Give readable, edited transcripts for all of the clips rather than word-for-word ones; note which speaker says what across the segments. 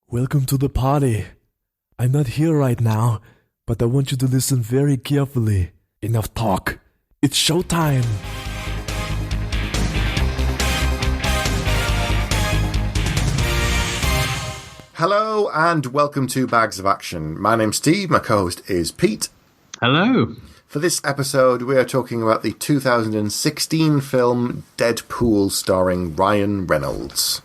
Speaker 1: Welcome to the party. I'm not here right now, but I want you to listen very carefully. Enough talk. It's showtime.
Speaker 2: Hello and welcome to Bags of Action. My name's Steve, my co-host is Pete.
Speaker 3: Hello.
Speaker 2: For this episode, we are talking about the 2016 film Deadpool starring Ryan Reynolds.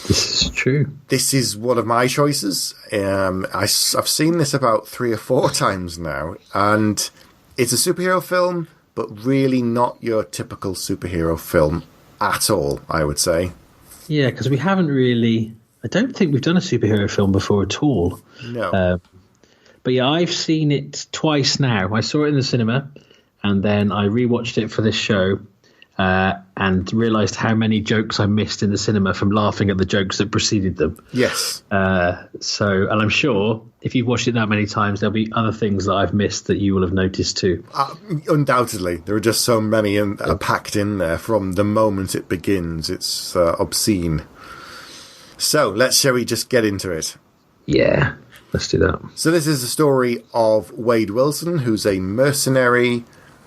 Speaker 3: This is true.
Speaker 2: This is one of my choices. I've seen this about 3 or 4 times now, and it's a superhero film, but really not your typical superhero film at all, I would say.
Speaker 3: Yeah, because we haven't really... I don't think we've done a superhero film before at all.
Speaker 2: No.
Speaker 3: But yeah, I've seen it twice now. I saw it in the cinema, and then I rewatched it for this show, and realised how many jokes I missed in the cinema from laughing at the jokes that preceded them.
Speaker 2: Yes.
Speaker 3: And I'm sure if you've watched it that many times, there'll be other things that I've missed that you will have noticed too.
Speaker 2: Undoubtedly. There are just so many packed in there from the moment it begins. It's obscene. So, shall we just get into it?
Speaker 3: Yeah, let's do that.
Speaker 2: So this is the story of Wade Wilson, who's a mercenary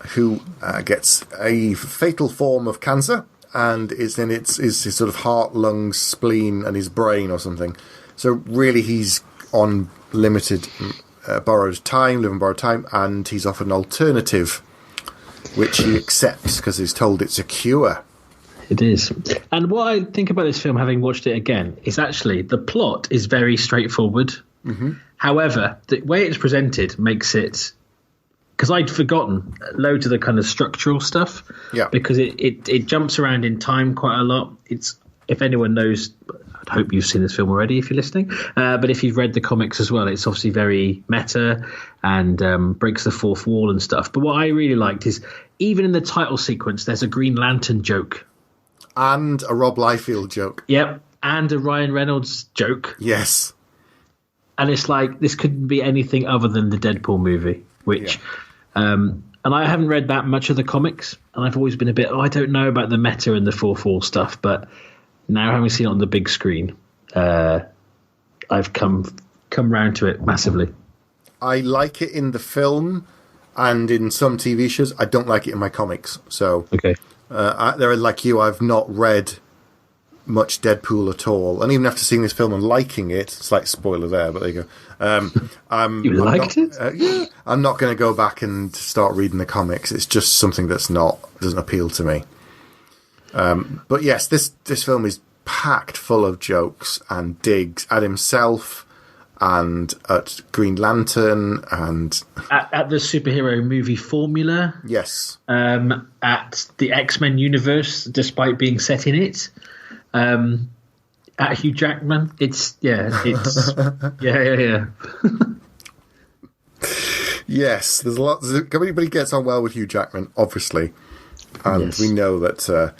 Speaker 2: who gets a fatal form of cancer, and is in his sort of heart, lungs, spleen, and his brain or something. So really he's on limited borrowed time, and he's offered an alternative, which he accepts because he's told it's a cure.
Speaker 3: It is. And what I think about this film, having watched it again, is actually the plot is very straightforward. Mm-hmm. However, the way it's presented makes it... Because I'd forgotten loads of the kind of structural stuff.
Speaker 2: Yeah.
Speaker 3: Because it jumps around in time quite a lot. It's, if anyone knows... I hope you've seen this film already if you're listening. But if you've read the comics as well, it's obviously very meta and breaks the fourth wall and stuff. But what I really liked is, even in the title sequence, there's a Green Lantern joke.
Speaker 2: And a Rob Liefeld joke.
Speaker 3: Yep, and a Ryan Reynolds joke.
Speaker 2: Yes.
Speaker 3: And it's like, this couldn't be anything other than the Deadpool movie, which... Yeah. And I haven't read that much of the comics, and I've always been a bit, I don't know about the meta and the fourth wall stuff, but now having seen it on the big screen, I've come round to it massively.
Speaker 2: I like it in the film and in some TV shows. I don't like it in my comics, so...
Speaker 3: Okay.
Speaker 2: Like you, I've not read much Deadpool at all, and even after seeing this film and liking it, slight spoiler there, but there you go.
Speaker 3: You liked it?
Speaker 2: Yeah, I'm not going to go back and start reading the comics. It's just something doesn't appeal to me. But yes, this film is packed full of jokes and digs at himself and at Green Lantern and
Speaker 3: at the superhero movie formula.
Speaker 2: Yes.
Speaker 3: At the X-Men universe, despite being set in it. At Hugh Jackman. It's yeah.
Speaker 2: Yes, there's a lot. Everybody gets on well with Hugh Jackman, obviously, and yes. We know that. So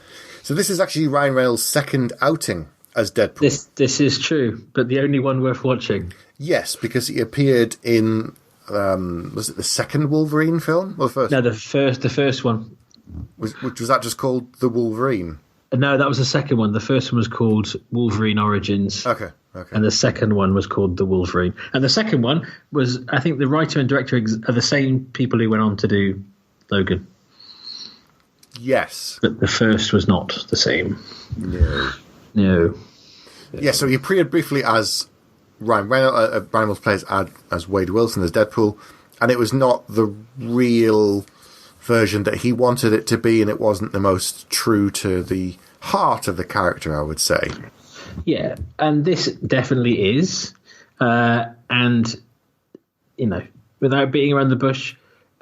Speaker 2: this is actually Ryan Reynolds' second outing as Deadpool.
Speaker 3: This is true, but the only one worth watching.
Speaker 2: Yes, because he appeared in was it the second Wolverine film or the first?
Speaker 3: No, the first one.
Speaker 2: Was that just called The Wolverine?
Speaker 3: No, that was the second one. The first one was called Wolverine Origins.
Speaker 2: Okay.
Speaker 3: And the second one was called The Wolverine. And the second one was, I think, the writer and director are the same people who went on to do Logan.
Speaker 2: Yes.
Speaker 3: But the first was not the same. No.
Speaker 2: Yeah, so he appeared briefly as Ryan Reynolds plays as Wade Wilson as Deadpool, and it was not the real version that he wanted it to be, and it wasn't the most true to the heart of the character, I would say.
Speaker 3: Yeah, and this definitely is. And, without beating around the bush,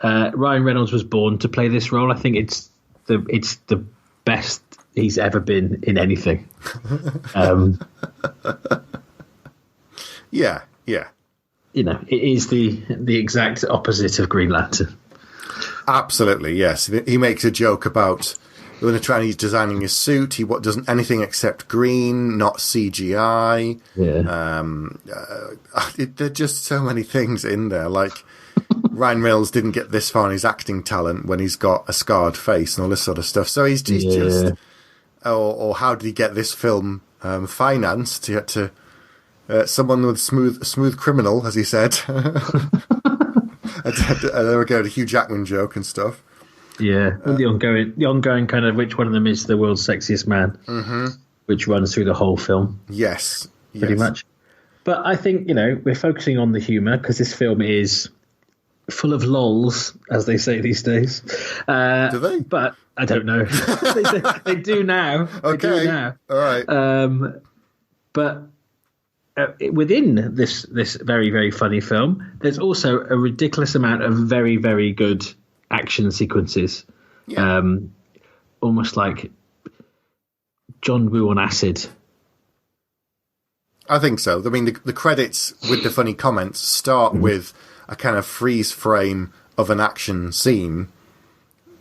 Speaker 3: Ryan Reynolds was born to play this role. I think it's the best he's ever been in anything.
Speaker 2: Yeah.
Speaker 3: It is the exact opposite of Green Lantern.
Speaker 2: Absolutely, yes. He makes a joke about when he's designing his suit, he doesn't anything except green, not CGI.
Speaker 3: Yeah.
Speaker 2: There are just so many things in there. Like Ryan Reynolds didn't get this far in his acting talent when he's got a scarred face and all this sort of stuff. So he's just, or how did he get this film financed to Someone with smooth criminal, as he said. And then we go to Hugh Jackman joke and stuff.
Speaker 3: Yeah, the ongoing kind of which one of them is the world's sexiest man, which runs through the whole film.
Speaker 2: Yes,
Speaker 3: pretty much. But I think we're focusing on the humour because this film is full of lols, as they say these days.
Speaker 2: Do they?
Speaker 3: But I don't know. They do now.
Speaker 2: Okay.
Speaker 3: They do now.
Speaker 2: All right.
Speaker 3: But within this very, very funny film, there's also a ridiculous amount of very, very good action sequences.
Speaker 2: Yeah.
Speaker 3: Almost like John Woo on acid.
Speaker 2: I think so. I mean, the credits with the funny comments start with a kind of freeze frame of an action scene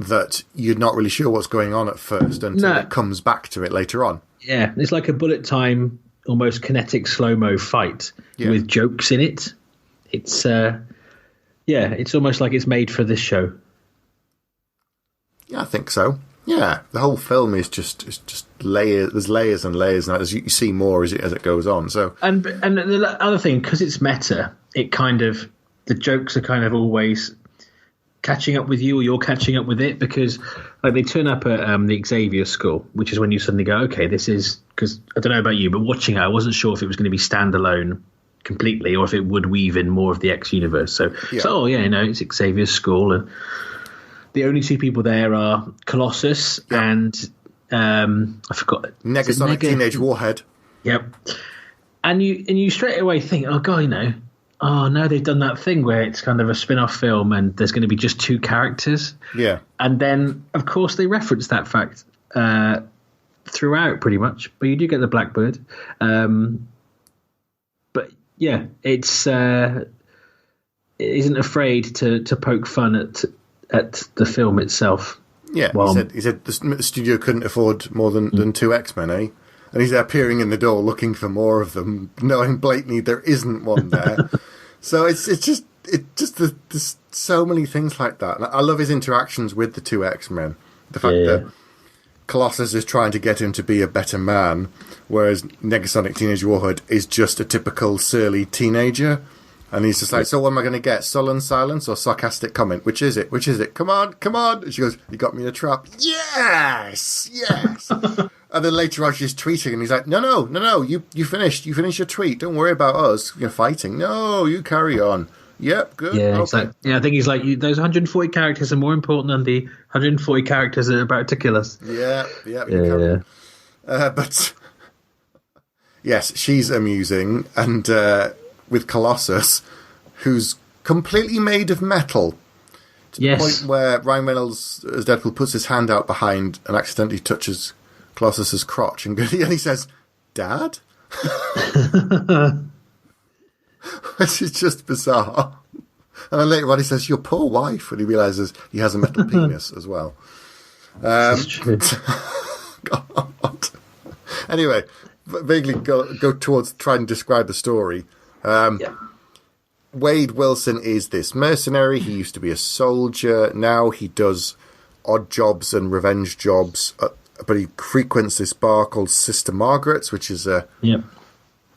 Speaker 2: that you're not really sure what's going on at first until it comes back to it later on.
Speaker 3: Yeah, it's like a bullet time, almost kinetic slow-mo fight with jokes in it. It's it's almost like it's made for this show.
Speaker 2: Yeah, I think so. Yeah, the whole film is just layers. There's layers and layers, and as you see more as it goes on. So and
Speaker 3: the other thing, because it's meta, it kind of the jokes are kind of always catching up with you, or you're catching up with it, because like they turn up at the Xavier School, which is when you suddenly go, okay, this is because I don't know about you, but watching it, I wasn't sure if it was going to be standalone completely or if it would weave in more of the X universe. So it's Xavier's School and. The only two people there are Colossus and I forgot
Speaker 2: Negasonic Teenage Warhead.
Speaker 3: Yep. And you straight away think, oh god, oh no, they've done that thing where it's kind of a spin-off film and there's going to be just two characters.
Speaker 2: Yeah.
Speaker 3: And then of course they reference that fact throughout pretty much, but you do get the Blackbird. But yeah, it isn't afraid to poke fun at the film itself.
Speaker 2: Yeah, he said the studio couldn't afford more than two X-Men, eh? And he's appearing in the door looking for more of them, knowing blatantly there isn't one there. So it's just there's so many things like that. And I love his interactions with the two X-Men. The fact that Colossus is trying to get him to be a better man, whereas Negasonic Teenage Warhead is just a typical surly teenager. And he's just like, so what am I going to get? Sullen silence or sarcastic comment? Which is it? Come on. And she goes, you got me in a trap. Yes. And then later on she's tweeting and he's like, no, you finished your tweet. Don't worry about us. You're fighting. No, you carry on. Yep, good.
Speaker 3: Yeah,
Speaker 2: okay.
Speaker 3: Exactly. Yeah, I think he's like, those 140 characters are more important than the 140 characters that are about to kill us.
Speaker 2: Yeah. But yes, she's amusing. And with Colossus, who's completely made of metal. To the point where Ryan Reynolds, as Deadpool, puts his hand out behind and accidentally touches Colossus's crotch. And he says, Dad? Which is just bizarre. And then later on he says, your poor wife, when he realises he has a metal penis as well.
Speaker 3: That's true.
Speaker 2: God. Anyway, vaguely go towards trying to describe the story. Wade Wilson is this mercenary. He used to be a soldier. Now he does odd jobs and revenge jobs, but he frequents this bar called Sister Margaret's, which is a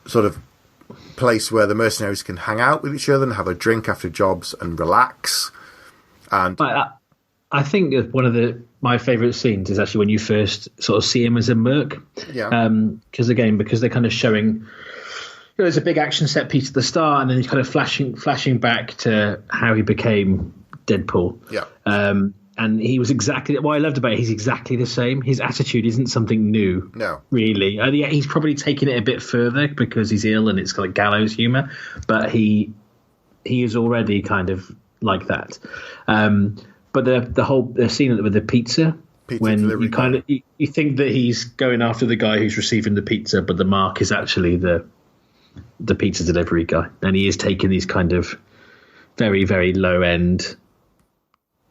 Speaker 2: sort of place where the mercenaries can hang out with each other and have a drink after jobs and relax. And
Speaker 3: I think that one of my favourite scenes is actually when you first sort of see him as a merc.
Speaker 2: Yeah.
Speaker 3: Because they're kind of showing. There's a big action set piece at the start, and then he's kind of flashing back to how he became Deadpool.
Speaker 2: Yeah.
Speaker 3: And he was exactly what I loved about it. He's exactly the same. His attitude isn't something new.
Speaker 2: No.
Speaker 3: Really. He's probably taken it a bit further because he's ill and it's like gallows humor, but he is already kind of like that. But the scene with the pizza when you kind of you think that he's going after the guy who's receiving the pizza, but the mark is actually the pizza delivery guy, and he is taking these kind of very, very low end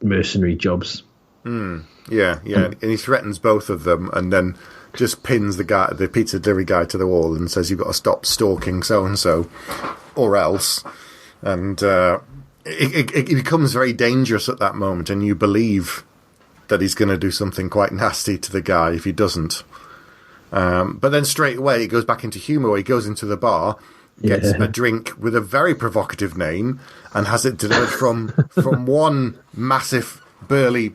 Speaker 3: mercenary jobs.
Speaker 2: Yeah, and he threatens both of them, and then just pins the pizza delivery guy to the wall, and says, "You've got to stop stalking so and so, or else." And it becomes very dangerous at that moment, and you believe that he's going to do something quite nasty to the guy if he doesn't. But then straight away it goes back into humour where he goes into the bar gets a drink with a very provocative name and has it delivered from one massive burly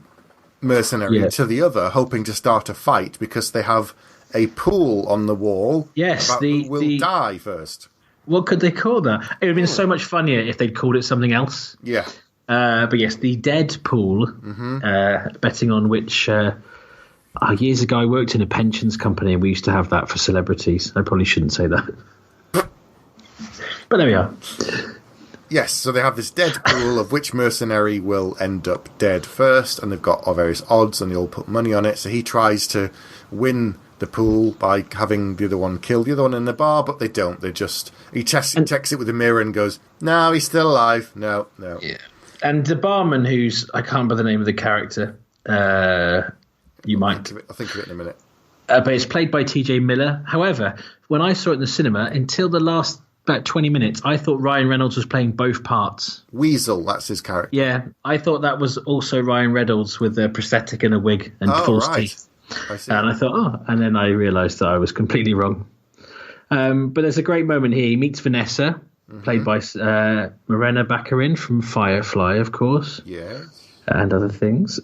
Speaker 2: mercenary to the other, hoping to start a fight because they have a pool on the wall.
Speaker 3: Yes,
Speaker 2: who will die first.
Speaker 3: What could they call that? It would have been so much funnier if they'd called it something else.
Speaker 2: Yeah.
Speaker 3: But yes, the Deadpool, betting on which years ago I worked in a pensions company and we used to have that for celebrities. I probably shouldn't say that. But there we are.
Speaker 2: Yes, so they have this Deadpool of which mercenary will end up dead first, and they've got various odds and they all put money on it. So he tries to win the pool by having the other one kill the other one in the bar, but they don't. He checks it with a mirror and goes, "No, he's still alive. No."
Speaker 3: Yeah. And the barman, I can't remember the name of the character. You might.
Speaker 2: I'll think of it in a minute.
Speaker 3: But it's played by T.J. Miller. However, when I saw it in the cinema, until the last about 20 minutes, I thought Ryan Reynolds was playing both parts.
Speaker 2: Weasel, that's his character.
Speaker 3: Yeah, I thought that was also Ryan Reynolds with a prosthetic and a wig and false teeth.
Speaker 2: I see.
Speaker 3: And I thought, and then I realised that I was completely wrong. But there's a great moment here. He meets Vanessa, played by Morena Baccarin from Firefly, of course.
Speaker 2: Yes.
Speaker 3: And other things.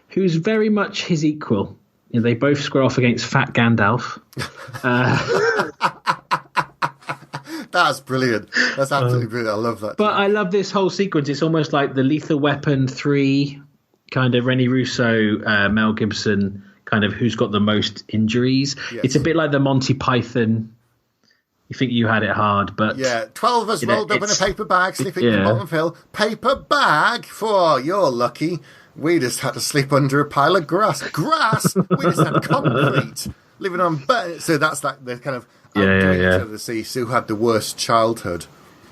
Speaker 3: Who's very much his equal. You know, they both square off against Fat Gandalf.
Speaker 2: That's brilliant. That's absolutely brilliant. I love that.
Speaker 3: But I love this whole sequence. It's almost like the Lethal Weapon 3, kind of Rennie Russo, Mel Gibson, kind of who's got the most injuries. Yes. It's a bit like the Monty Python. You think you had it hard, but...
Speaker 2: Yeah, 12 of us rolled up in a paper bag, sleeping in the bottom hill. Paper bag? You're lucky. We just had to sleep under a pile of grass. Grass? We just had concrete. Living on... So that's like the kind of... To see who had the worst childhood,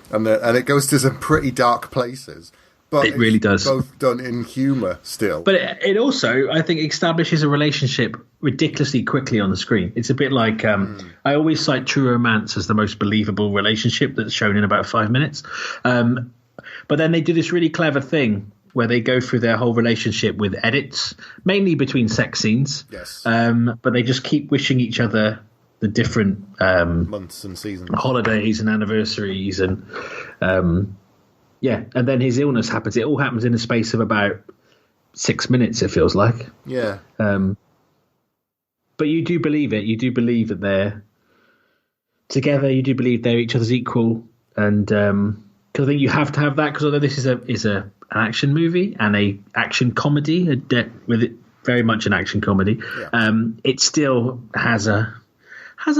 Speaker 2: and it goes to some pretty dark places. But
Speaker 3: it really does.
Speaker 2: Both done in humour still.
Speaker 3: But it also, I think, establishes a relationship ridiculously quickly on the screen. It's a bit like I always cite True Romance as the most believable relationship that's shown in about 5 minutes. But then they do this really clever thing where they go through their whole relationship with edits, mainly between sex scenes.
Speaker 2: Yes.
Speaker 3: But they just keep wishing each other the different
Speaker 2: months and seasons,
Speaker 3: holidays and anniversaries, and and then his illness happens. It all happens in the space of about 6 minutes, it feels like.
Speaker 2: Yeah.
Speaker 3: But you do believe it. You do believe that they're together. You do believe they're each other's equal, and because I think you have to have that. Because although this is an action movie and a action comedy, with it very much an action comedy, it still has a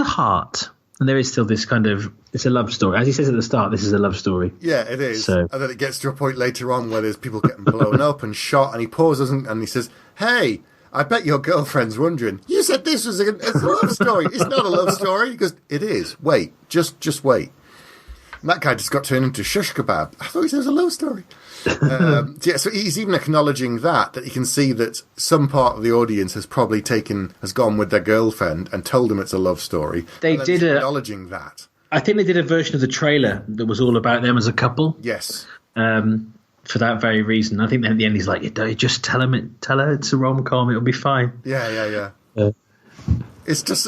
Speaker 3: heart, and there is still this kind of, it's a love story, as he says at the start. This is a love story.
Speaker 2: Yeah, it is. And then it gets to a point later on where there's people getting blown up and shot, and he pauses and he says, "Hey, I bet your girlfriend's wondering, you said this was a love story. It's not a love story." He goes, "It is. Wait, just wait." And that guy just got turned into shish kebab. I thought he said it was a love story. So he's even acknowledging that you can see that some part of the audience has probably has gone with their girlfriend and told them it's a love story.
Speaker 3: They did
Speaker 2: acknowledging that.
Speaker 3: I think they did a version of the trailer that was all about them as a couple.
Speaker 2: Yes.
Speaker 3: For that very reason. I think at the end he's like, "You just tell her it's a rom-com, it'll be fine."
Speaker 2: Yeah. It's just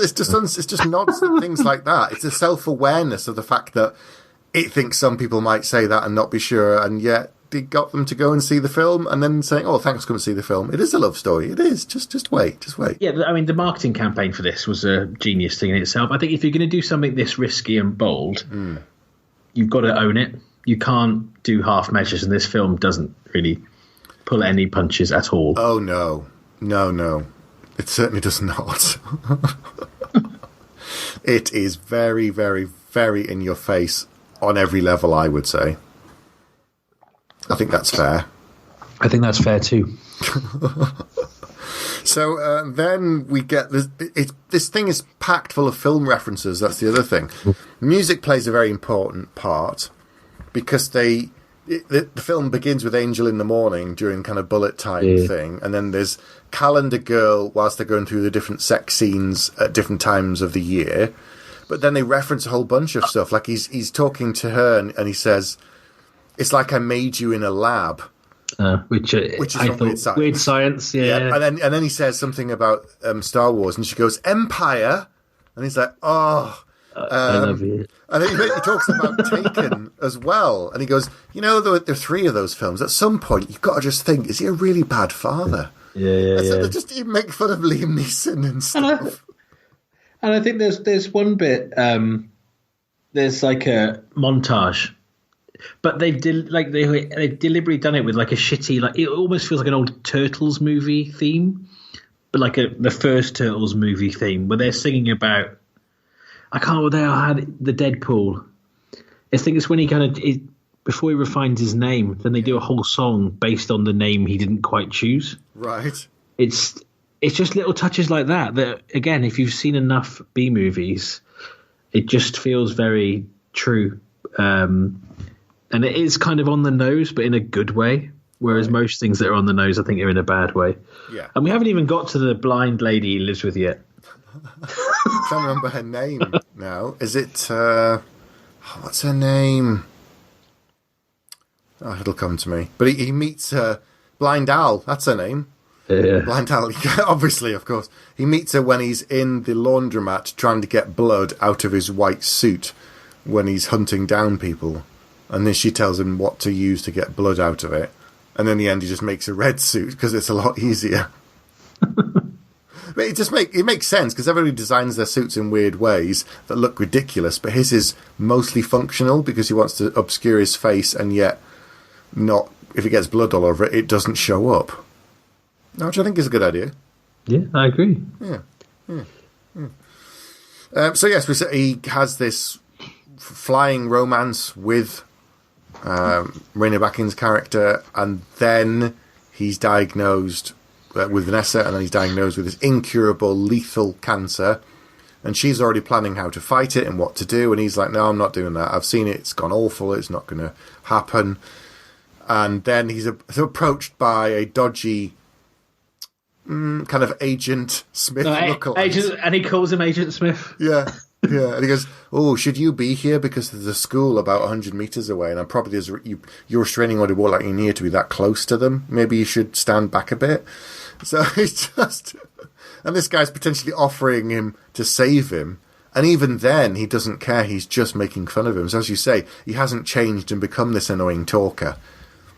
Speaker 2: nonsense things like that. It's a self-awareness of the fact that it thinks some people might say that and not be sure, and yet they got them to go and see the film and then saying, "Oh, thanks for coming to see the film. It is a love story. It is. Just wait.
Speaker 3: Yeah, I mean, the marketing campaign for this was a genius thing in itself. I think if you're going to do something this risky and bold, you've got to own it. You can't do half measures, and this film doesn't really pull any punches at all.
Speaker 2: Oh, no. It certainly does not. It is very, very, very in your face on every level, I would say. I think that's fair.
Speaker 3: I think that's fair too.
Speaker 2: So then we get this thing is packed full of film references. That's the other thing. Music plays a very important part because the film begins with Angel in the Morning during kind of bullet time thing, and then there's Calendar Girl whilst they're going through the different sex scenes at different times of the year. But then they reference a whole bunch of stuff. Like he's talking to her and he says, "It's like I made you in a lab."
Speaker 3: Which is I thought weird science. Yeah.
Speaker 2: And then he says something about Star Wars, and she goes, "Empire," and he's like, "Oh,
Speaker 3: I love you."
Speaker 2: And he talks about Taken as well. And he goes, there are 3 of those films. At some point, you've got to just think, is he a really bad father?
Speaker 3: Yeah.
Speaker 2: So they just even make fun of Liam Neeson and stuff.
Speaker 3: And I think there's one bit, there's like a montage, but they've deliberately done it with like a shitty, like it almost feels like an old Turtles movie theme, but like the first Turtles movie theme where they're singing about. I can't remember they had the Deadpool. I think it's when he before he refines his name, then they do a whole song based on the name he didn't quite choose.
Speaker 2: Right.
Speaker 3: It's just little touches like that again, if you've seen enough B movies, it just feels very true. And it is kind of on the nose, but in a good way. Whereas most things that are on the nose, I think, are in a bad way.
Speaker 2: Yeah.
Speaker 3: And we haven't even got to the blind lady he lives with yet.
Speaker 2: I can't remember her name now. Is it... what's her name? Oh, it'll come to me. But he meets Blind Al. That's her name.
Speaker 3: Yeah.
Speaker 2: Blind Al. Obviously, of course. He meets her when he's in the laundromat trying to get blood out of his white suit when he's hunting down people. And then she tells him what to use to get blood out of it. And in the end, he just makes a red suit because it's a lot easier. But it makes sense because everybody designs their suits in weird ways that look ridiculous. But his is mostly functional because he wants to obscure his face and yet not, if he gets blood all over it, it doesn't show up. Which I think is a good idea.
Speaker 3: Yeah, I agree.
Speaker 2: Yeah. So yes, he has this flying romance with Morena Baccarin's character, and then he's diagnosed with Vanessa, and then he's diagnosed with this incurable, lethal cancer, and she's already planning how to fight it and what to do, and he's like, no, I'm not doing that. I've seen it. It's gone awful. It's not going to happen. And then he's approached by a dodgy kind of Agent Smith lookalike.
Speaker 3: And he calls him Agent Smith.
Speaker 2: Yeah. Yeah, and he goes, oh, should you be here? Because there's a school about 100 metres away, and I'm probably your restraining order won't let you near to be that close to them. Maybe you should stand back a bit. So he's just... And this guy's potentially offering him to save him, and even then, he doesn't care. He's just making fun of him. So as you say, he hasn't changed and become this annoying talker.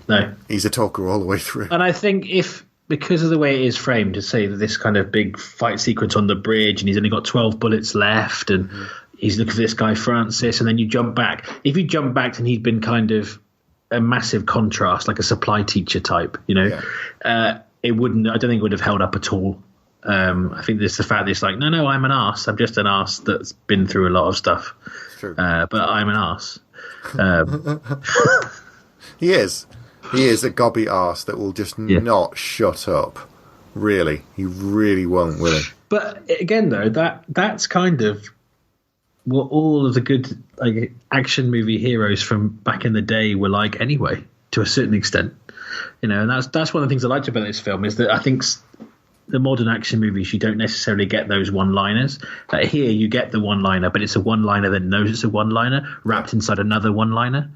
Speaker 3: No.
Speaker 2: He's a talker all the way through.
Speaker 3: And I think because of the way it is framed, to say that this kind of big fight sequence on the bridge and he's only got 12 bullets left and he's looking for this guy Francis, and then you jump back. If you jump back and he'd been kind of a massive contrast, like a supply teacher type, it wouldn't. I don't think it would have held up at all. I think there's the fact that it's like, no, I'm an arse. I'm just an arse that's been through a lot of stuff.
Speaker 2: True.
Speaker 3: But I'm an arse.
Speaker 2: He is. He is a gobby arse that will just not shut up. Really. He really won't, will he?
Speaker 3: But again, though, that's kind of what all of the good action movie heroes from back in the day were like anyway, to a certain extent. And that's one of the things I liked about this film, is that I think the modern action movies, you don't necessarily get those one-liners. Here you get the one-liner, but it's a one-liner that knows it's a one-liner wrapped inside another one-liner.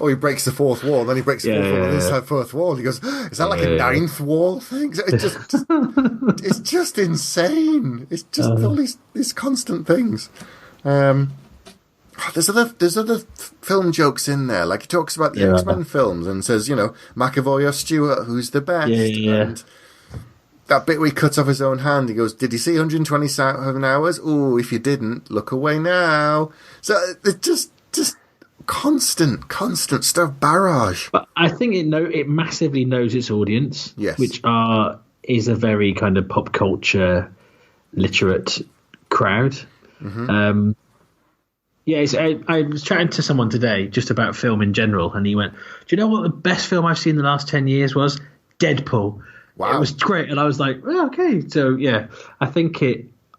Speaker 2: He breaks the fourth wall, and then he breaks the fourth wall, and this fourth wall. He goes, is that like a ninth wall thing? It's just insane. It's just all these constant things. There's other film jokes in there. Like he talks about the X-Men films and says, McAvoy or Stewart, who's the best? And that bit where he cuts off his own hand, he goes, did you see 127 hours? Oh, if you didn't, look away now. So it's just constant stuff, barrage.
Speaker 3: But I think it massively knows its audience, which is a very kind of pop culture literate crowd. Mm-hmm. I was chatting to someone today just about film in general, and he went, do you know what the best film I've seen in the last 10 years was? Deadpool. Wow. It was great. And I was like, oh, okay. So, yeah, I think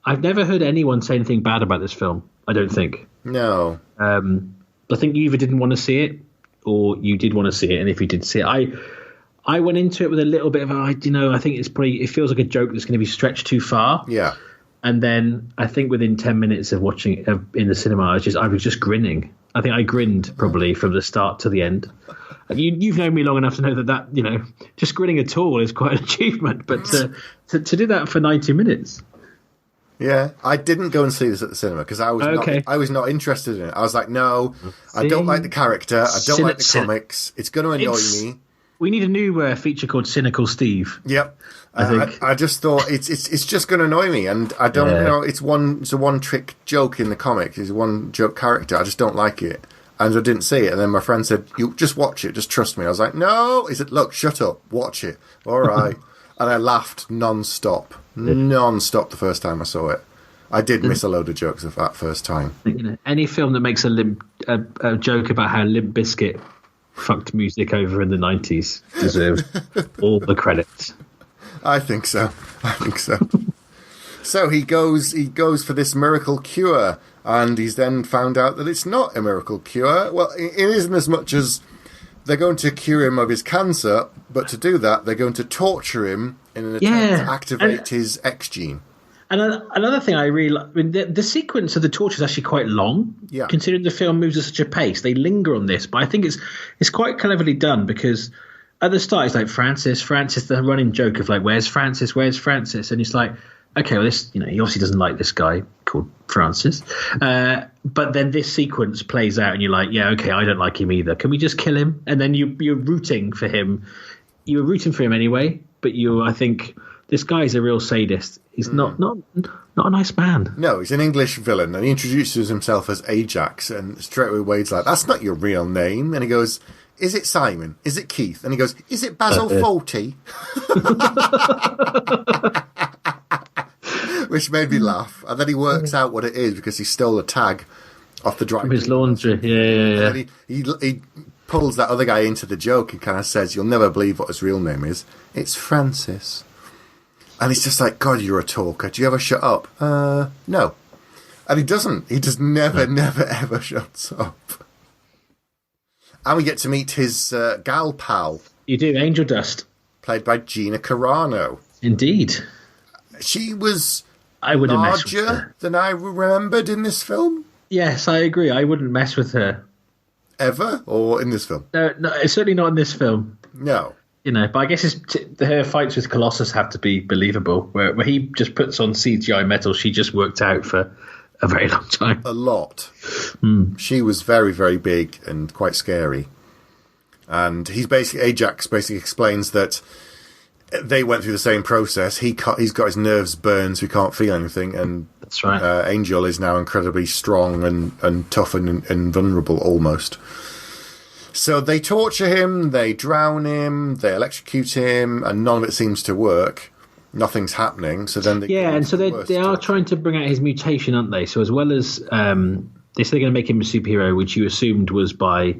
Speaker 3: I've never heard anyone say anything bad about this film, I don't think.
Speaker 2: No.
Speaker 3: I think you either didn't want to see it or you did want to see it. And if you did see it, I went into it with a little bit of, I think it feels like a joke that's going to be stretched too far.
Speaker 2: Yeah.
Speaker 3: And then I think within 10 minutes of watching it in the cinema, I was just grinning. I think I grinned probably from the start to the end. You've known me long enough to know that just grinning at all is quite an achievement. But to do that for 90 minutes.
Speaker 2: Yeah, I didn't go and see this at the cinema because I was not interested in it. I was like, no, I don't like the character. I don't like the comics. It's going to annoy me.
Speaker 3: We need a new feature called Cynical Steve.
Speaker 2: Yep. I just thought it's just going to annoy me, and I don't it's a one trick joke in the comics. It's a one joke character. I just don't like it, and I didn't see it. And then my friend said, "You just watch it. Just trust me." I was like, "No." He said, "Look, shut up. Watch it." All right. And I laughed non-stop the first time I saw it. I did miss a load of jokes of that first time.
Speaker 3: Any film that makes a joke about how Limp Bizkit fucked music over in the 90s deserves all the credits.
Speaker 2: I think so. So he goes for this miracle cure, and he's then found out that it's not a miracle cure. Well, it isn't as much as they're going to cure him of his cancer, but to do that, they're going to torture him in an attempt to activate his X gene.
Speaker 3: And another thing I really like, I mean, the sequence of the torture is actually quite long, considering the film moves at such a pace. They linger on this, but I think it's quite cleverly done because at the start it's like Francis, the running joke of like, where's Francis? And it's like, okay, well, this, he obviously doesn't like this guy called Francis. But then this sequence plays out and you're like, yeah, okay, I don't like him either. Can we just kill him? And then you're rooting for him. You were rooting for him anyway, but I think this guy is a real sadist. He's not a nice man.
Speaker 2: No, he's an English villain, and he introduces himself as Ajax, and straight away Wade's like, that's not your real name. And he goes, is it Simon? Is it Keith? And he goes, is it Basil Fawlty? Which made me laugh. And then he works out what it is because he stole a tag off the dry
Speaker 3: from his laundry. Yeah.
Speaker 2: And he pulls that other guy into the joke and kind of says, you'll never believe what his real name is. It's Francis. And he's just like, God, you're a talker. Do you ever shut up? No. And he doesn't. He just never, ever shuts up. And we get to meet his gal pal.
Speaker 3: You do, Angel Dust.
Speaker 2: Played by Gina Carano.
Speaker 3: Indeed.
Speaker 2: She was
Speaker 3: larger
Speaker 2: than I remembered in this film.
Speaker 3: Yes, I agree. I wouldn't mess with her.
Speaker 2: Ever? Or in this film?
Speaker 3: No, certainly not in this film.
Speaker 2: No.
Speaker 3: But I guess her fights with Colossus have to be believable. Where he just puts on CGI metal, she just worked out for a very long time.
Speaker 2: A lot. She was very, very big and quite scary. And Ajax basically explains that they went through the same process. He's got his nerves burned, so he can't feel anything. And
Speaker 3: that's right.
Speaker 2: Angel is now incredibly strong and tough and vulnerable almost. So they torture him, they drown him, they electrocute him, and none of it seems to work. Nothing's happening. So then
Speaker 3: they are trying to bring out his mutation, aren't they? So as well as they say they're going to make him a superhero, which you assumed was by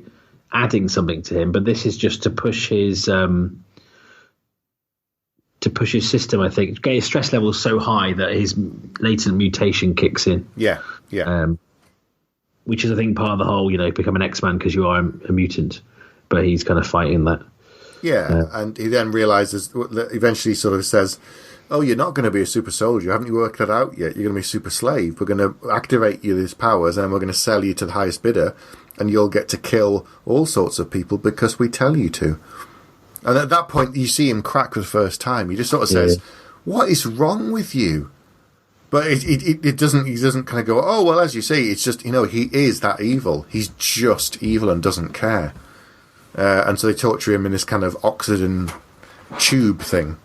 Speaker 3: adding something to him, but this is just to push his system. I think get his stress levels so high that his latent mutation kicks in.
Speaker 2: Yeah.
Speaker 3: Which is, I think, part of the whole, become an X-Man because you are a mutant. But he's kind of fighting that.
Speaker 2: Yeah, and he then realizes, eventually sort of says, oh, you're not going to be a super soldier. Haven't you worked that out yet? You're going to be a super slave. We're going to activate you these powers, and we're going to sell you to the highest bidder, and you'll get to kill all sorts of people because we tell you to. And at that point, you see him crack for the first time. He just sort of says, what is wrong with you? But it doesn't. He doesn't kind of go, oh well, as you say, it's just he is that evil. He's just evil and doesn't care. And so they torture him in this kind of oxygen tube thing.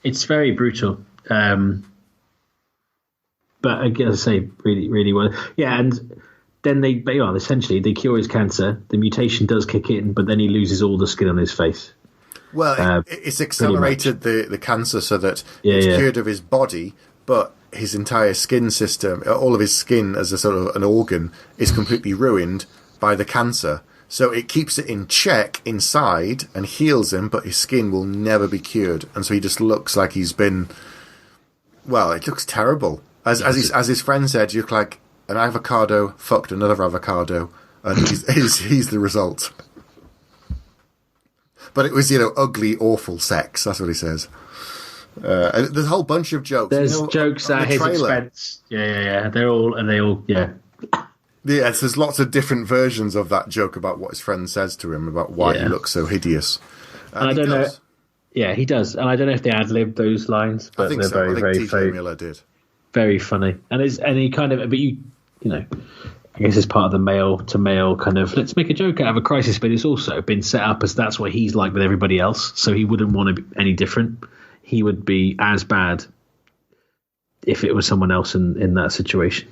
Speaker 3: It's very brutal. But again, as I say, really, really well. Yeah, and then essentially they cure his cancer. The mutation does kick in, but then he loses all the skin on his face.
Speaker 2: Well, it's accelerated the cancer so that it's cured of his body, but his entire skin system, all of his skin as a sort of an organ, is completely ruined by the cancer. So it keeps it in check inside and heals him, but his skin will never be cured. And so he just looks like he's been... Well, it looks terrible. As his friend said, you look like an avocado fucked another avocado, and he's the result. But it was, ugly, awful sex. That's what he says. And there's a whole bunch of jokes.
Speaker 3: There's jokes at his expense. Yeah. They all.
Speaker 2: Yes, there's lots of different versions of that joke about what his friend says to him about why he looks so hideous.
Speaker 3: And I don't know. Yeah, he does, and I don't know if they ad-libbed those lines, but
Speaker 2: I think
Speaker 3: they're
Speaker 2: so.
Speaker 3: very,
Speaker 2: I
Speaker 3: very,
Speaker 2: think T.J.
Speaker 3: very,
Speaker 2: Miller did.
Speaker 3: very funny. And he kind of, but you know, I guess it's part of the male to male kind of let's make a joke out of a crisis, but it's also been set up as that's what he's like with everybody else. So he wouldn't want to be any different. He would be as bad if it was someone else in that situation.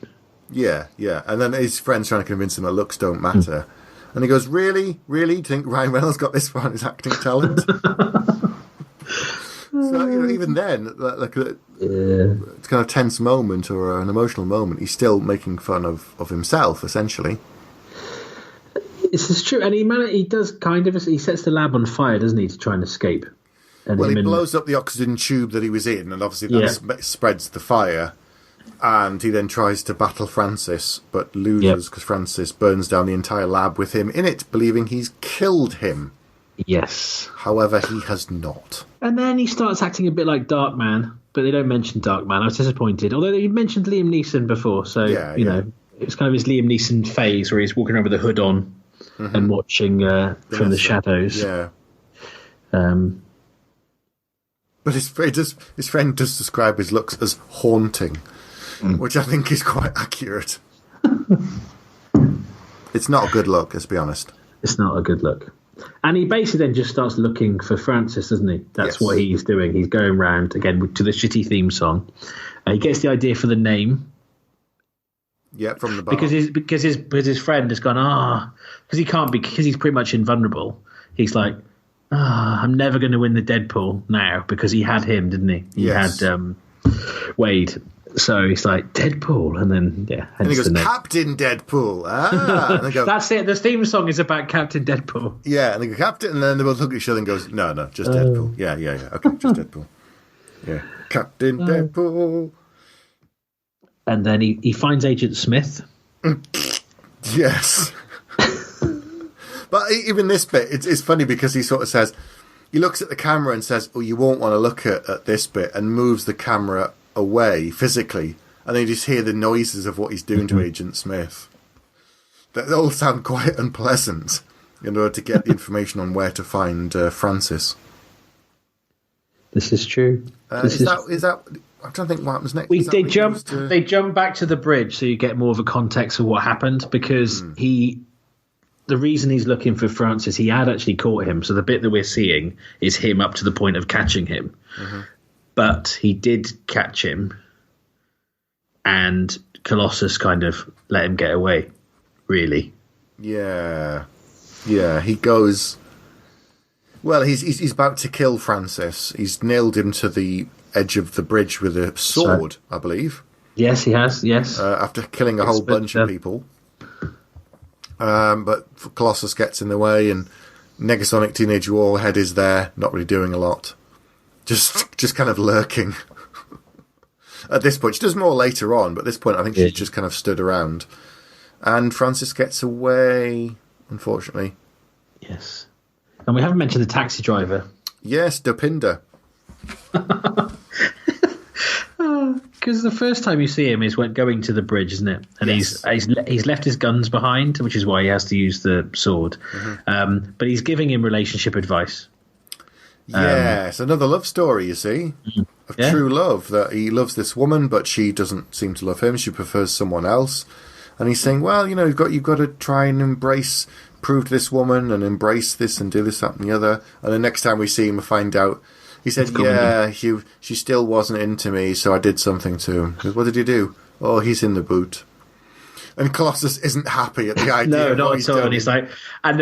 Speaker 2: Yeah, yeah. And then his friend's trying to convince him that looks don't matter. And he goes, really? Really? Do you think Ryan Reynolds got this far on his acting talent? So, even then, it's kind of tense moment or an emotional moment, he's still making fun of himself, essentially.
Speaker 3: This is true. And he does kind of, he sets the lab on fire, doesn't he, to try and escape? And
Speaker 2: he blows up the oxygen tube that he was in, and obviously that spreads the fire. And he then tries to battle Francis, but loses because Francis burns down the entire lab with him in it, believing he's killed him.
Speaker 3: Yes.
Speaker 2: However, he has not.
Speaker 3: And then he starts acting a bit like Darkman, but they don't mention Darkman. I was disappointed. Although you mentioned Liam Neeson before, so, you know, it's kind of his Liam Neeson phase where he's walking around with a hood on and watching from the shadows.
Speaker 2: Yeah. But his friend does describe his looks as haunting, which I think is quite accurate. It's not a good look, let's be honest.
Speaker 3: It's not a good look. And he basically then just starts looking for Francis, doesn't he? That's what he's doing. He's going round, again, to the shitty theme song. He gets the idea for the name.
Speaker 2: Yeah, from the bar.
Speaker 3: Because his friend has gone, because he can't be, because he's pretty much invulnerable. He's like, I'm never going to win the Deadpool now, because he had him, didn't he? He had Wade. So he's like, Deadpool, and then,
Speaker 2: and he goes, Captain Deadpool. And they go,
Speaker 3: that's it. The theme song is about Captain Deadpool.
Speaker 2: Yeah, and they go, Captain, and then they both look at each other and goes, no, just Deadpool. Yeah. Okay, just Deadpool. Yeah, Captain Deadpool.
Speaker 3: And then he finds Agent Smith.
Speaker 2: Yes. But even this bit, it's funny because he sort of says, he looks at the camera and says, oh, you won't want to look at this bit, and moves the camera away physically, and then you just hear the noises of what he's doing to Agent Smith. That all sound quite unpleasant in order to get the information on where to find Francis.
Speaker 3: This is true.
Speaker 2: Is that? I'm trying to think what happens next.
Speaker 3: They jump back to the bridge, so you get more of a context of what happened, because the reason he's looking for Francis, he had actually caught him. So the bit that we're seeing is him up to the point of catching him. But he did catch him, and Colossus kind of let him get away, really.
Speaker 2: Yeah. He goes. Well, he's about to kill Francis. He's nailed him to the edge of the bridge with a sword, I believe.
Speaker 3: Yes, he has. Yes,
Speaker 2: after killing a whole bunch of people. But Colossus gets in the way, and Negasonic Teenage Warhead is there, not really doing a lot. Just kind of lurking. At this point, she does more later on, but at this point I think she's just kind of stood around. And Francis gets away, unfortunately.
Speaker 3: Yes. And we haven't mentioned the taxi driver.
Speaker 2: Yes, Dopinder.
Speaker 3: Because the first time you see him is when going to the bridge, isn't it? And he's left his guns behind, which is why he has to use the sword. But he's giving him relationship advice.
Speaker 2: Yes, another love story, you see, of true love, that he loves this woman, but she doesn't seem to love him. She prefers someone else. And he's saying, well, you've got to try and prove to this woman and embrace this and do this, that and the other. And the next time we see him, we find out, he said, she still wasn't into me, so I did something to him. What did you do? Oh, he's in the boot. And Colossus isn't happy at the idea.
Speaker 3: No, not at all. And he's like, and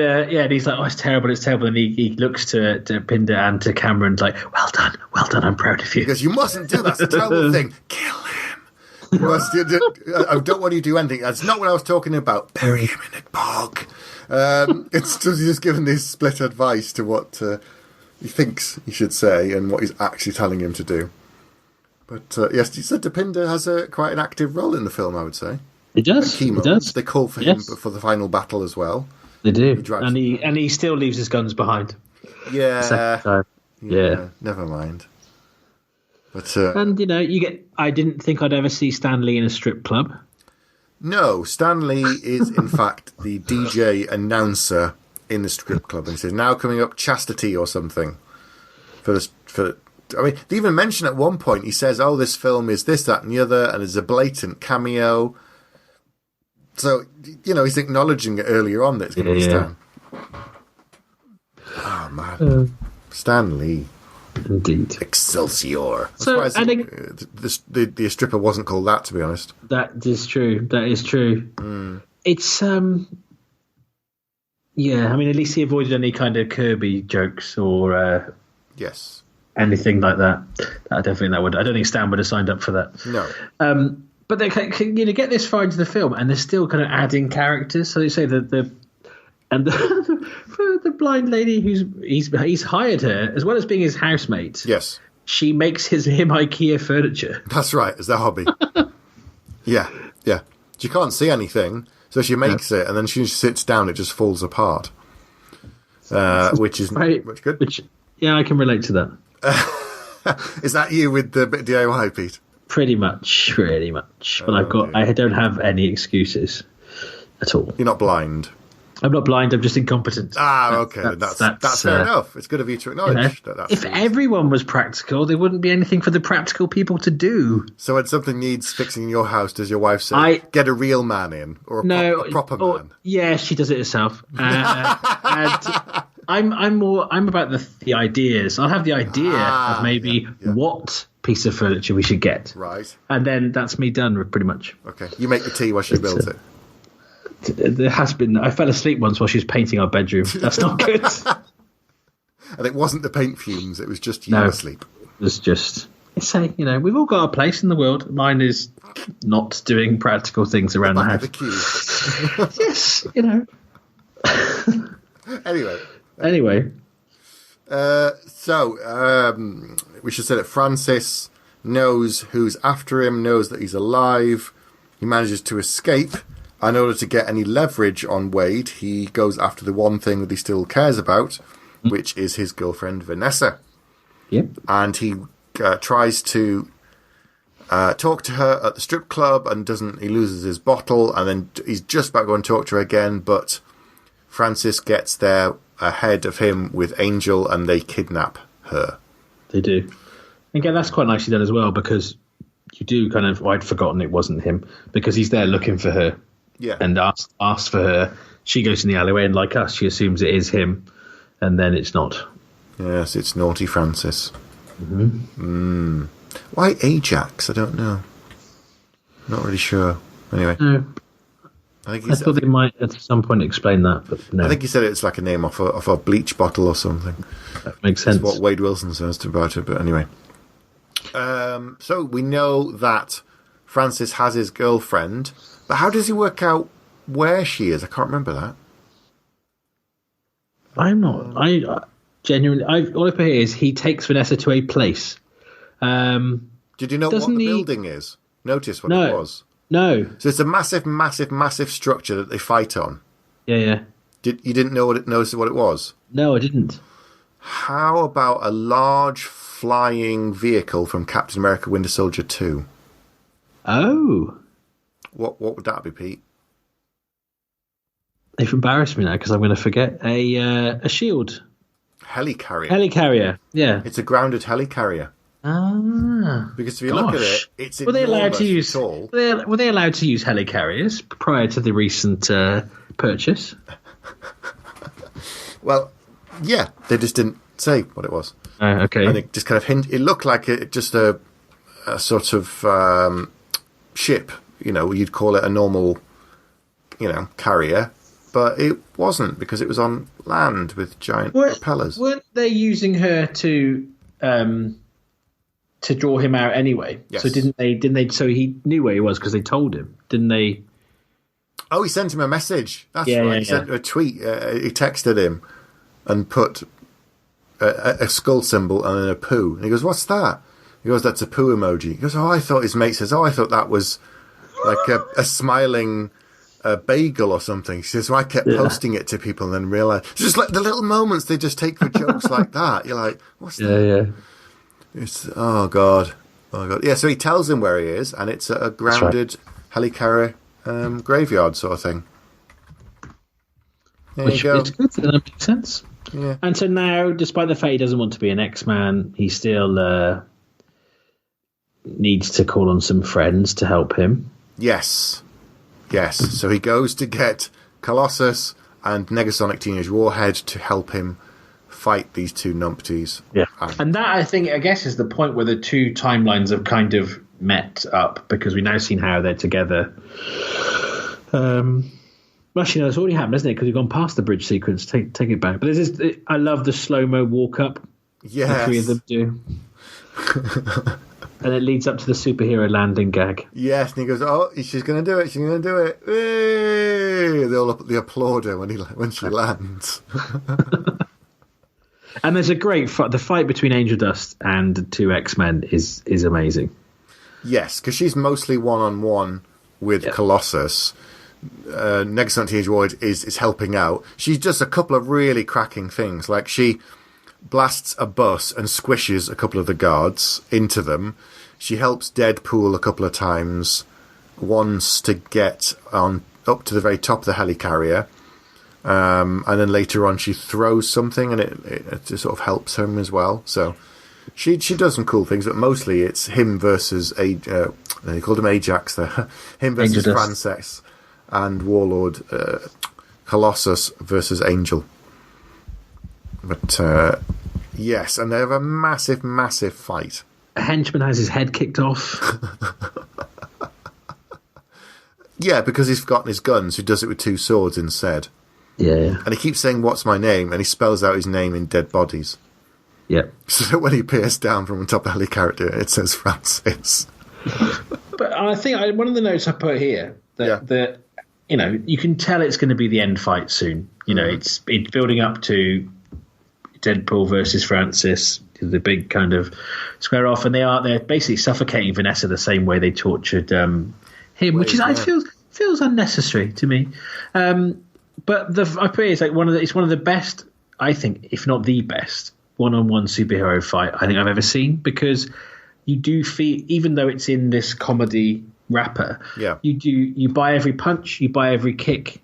Speaker 3: he's like, oh, it's terrible. And he looks to Pinder and to Cameron, like, well done, I'm proud of you.
Speaker 2: He goes, you mustn't do that. It's a terrible thing. Kill him. I don't want you to do anything. That's not what I was talking about. Bury him in a bog. It's just giving this split advice to what he thinks he should say and what he's actually telling him to do. But yes, you said Dopinder has quite an active role in the film, I would say.
Speaker 3: He does. He does.
Speaker 2: They call for him for the final battle as well.
Speaker 3: They do, and he still leaves his guns behind.
Speaker 2: Yeah. Never mind. But
Speaker 3: and you get. I didn't think I'd ever see Stan Lee in a strip club.
Speaker 2: No, Stan Lee is in fact the DJ announcer in the strip club, and he says, "Now coming up, chastity or something." I mean, they even mention at one point, he says, "Oh, this film is this, that, and the other," and there's a blatant cameo. So, he's acknowledging it earlier on that it's going to be Stan. Oh, man. Stan Lee.
Speaker 3: Indeed.
Speaker 2: Excelsior.
Speaker 3: So,
Speaker 2: the stripper wasn't called that, to be honest.
Speaker 3: That is true. It's, yeah, I mean, at least he avoided any kind of Kirby jokes or...
Speaker 2: yes.
Speaker 3: Anything like that. I don't think I don't think Stan would have signed up for that.
Speaker 2: No.
Speaker 3: But they get this far into the film, and they're still kind of adding characters. So they say that the blind lady he's hired her as well as being his housemate.
Speaker 2: Yes,
Speaker 3: she makes him IKEA furniture.
Speaker 2: That's right. It's their hobby. yeah. She can't see anything, so she makes it, and then she sits down. It just falls apart, which is much good.
Speaker 3: Yeah, I can relate to that.
Speaker 2: Is that you with the bit of DIY, Pete? Pretty much.
Speaker 3: But I don't have any excuses at all.
Speaker 2: You're not blind.
Speaker 3: I'm not blind. I'm just incompetent.
Speaker 2: Okay. That's fair enough. It's good of you to acknowledge that.
Speaker 3: If everyone was practical, there wouldn't be anything for the practical people to do.
Speaker 2: So when something needs fixing in your house, does your wife say, "Get a real man in," or a proper man?
Speaker 3: Yeah, she does it herself. And I'm about the ideas. I'll have the idea of maybe what piece of furniture we should get.
Speaker 2: Right.
Speaker 3: And then that's me done, pretty much.
Speaker 2: Okay. You make the tea while she builds it.
Speaker 3: There has been... I fell asleep once while she was painting our bedroom. That's not good.
Speaker 2: And it wasn't the paint fumes. It was just you asleep.
Speaker 3: It was just... we've all got a place in the world. Mine is not doing practical things around the house. Yes, Anyway.
Speaker 2: We should say that Francis knows who's after him, knows that he's alive. He manages to escape. In order to get any leverage on Wade, he goes after the one thing that he still cares about, which is his girlfriend, Vanessa.
Speaker 3: Yep.
Speaker 2: And he tries to talk to her at the strip club and he loses his bottle, and then he's just about to go and talk to her again, but Francis gets there ahead of him with Angel, and they kidnap her. They
Speaker 3: do. Again, that's quite nicely done as well, because you do kind of... I'd forgotten it wasn't him, because he's there looking for her.
Speaker 2: Yeah.
Speaker 3: And asks for her. She goes in the alleyway, and like us, she assumes it is him, and then it's not.
Speaker 2: Yes, it's naughty Francis.
Speaker 3: Mm-hmm.
Speaker 2: Why Ajax? I don't know. Not really sure. Anyway.
Speaker 3: No. I thought they might at some point explain that, but no.
Speaker 2: I think he said it's like a name off a bleach bottle or something.
Speaker 3: That makes sense.
Speaker 2: That's what Wade Wilson says about it, but anyway. So we know that Francis has his girlfriend, but how does he work out where she is? I can't remember that.
Speaker 3: I'm not. I genuinely... all I put here is he takes Vanessa to a place.
Speaker 2: Did you know what the building is? Notice what it was.
Speaker 3: No.
Speaker 2: So it's a massive, massive, massive structure that they fight on.
Speaker 3: Yeah.
Speaker 2: You didn't notice what it was?
Speaker 3: No, I didn't.
Speaker 2: How about a large flying vehicle from Captain America Winter Soldier 2?
Speaker 3: Oh.
Speaker 2: What would that be, Pete?
Speaker 3: You've embarrassed me now because I'm going to forget. A shield.
Speaker 2: Helicarrier.
Speaker 3: Helicarrier, yeah.
Speaker 2: It's a grounded helicarrier. Because if you look at it, it's
Speaker 3: were they allowed to use
Speaker 2: tall.
Speaker 3: Were they allowed to use helicarriers prior to the recent purchase?
Speaker 2: Well, yeah, they just didn't say what it was.
Speaker 3: Okay.
Speaker 2: And it just kind of it looked like just a sort of ship. You'd call it a normal, carrier, but it wasn't, because it was on land with giant propellers.
Speaker 3: Weren't they using her to draw him out anyway?
Speaker 2: Yes.
Speaker 3: So didn't they? So he knew where he was because they told him, didn't they?
Speaker 2: Oh, he sent him a message. That's right. He sent a tweet. He texted him and put a skull symbol and then a poo. And he goes, "What's that?" He goes, "That's a poo emoji." He goes, "Oh, I thought..." His mate says, "Oh, I thought that was like a smiling bagel or something." She says, "So I kept posting it to people and then realised..." Just like the little moments they just take for jokes like that. You're like, "What's that?"
Speaker 3: Yeah.
Speaker 2: It's, oh god. Yeah, so he tells him where he is, and it's a grounded helicarrier graveyard sort of thing. There you go.
Speaker 3: It's good. That makes sense.
Speaker 2: Yeah.
Speaker 3: And so now, despite the fact he doesn't want to be an X-Man, he still needs to call on some friends to help him.
Speaker 2: Yes. So he goes to get Colossus and Negasonic Teenage Warhead to help him fight these two numpties.
Speaker 3: Yeah. And that, I guess, is the point where the two timelines have kind of met up, because we've now seen how they're together. Actually, no, it's already happened, hasn't it? Because we've gone past the bridge sequence. Take it back. But I love the slow-mo walk-up.
Speaker 2: Yes.
Speaker 3: The three of them do. And it leads up to the superhero landing gag.
Speaker 2: Yes, and he goes, "Oh, she's going to do it. She's going to do it." Hey! They applaud her when she lands.
Speaker 3: And there's a great fight. The fight between Angel Dust and the two X-Men is amazing.
Speaker 2: Yes, because she's mostly one-on-one with Colossus. Negasonic Teenage Warhead is helping out. She does a couple of really cracking things. Like, she blasts a bus and squishes a couple of the guards into them. She helps Deadpool a couple of times, once to get on up to the very top of the helicarrier. And then later on she throws something and it just sort of helps him as well. So she does some cool things, but mostly it's him versus they called him Ajax there. Him versus Frances and Warlord Colossus versus Angel. But yes, and they have a massive fight.
Speaker 3: A henchman has his head kicked off.
Speaker 2: Yeah, because he's forgotten his guns, he does it with two swords instead.
Speaker 3: Yeah.
Speaker 2: And he keeps saying, "What's my name?" And he spells out his name in dead bodies.
Speaker 3: Yeah.
Speaker 2: So that when he peers down from the top of the helicarrier, it says Francis.
Speaker 3: But I think one of the notes I put here, that you can tell it's going to be the end fight soon. It's building up to Deadpool versus Francis, the big kind of square off, and they're basically suffocating Vanessa the same way they tortured him, which feels unnecessary to me. But I put it, it's one of the best, I think, if not the best, one-on-one superhero fight I think I've ever seen, because you do feel, even though it's in this comedy wrapper, you buy every punch, you buy every kick,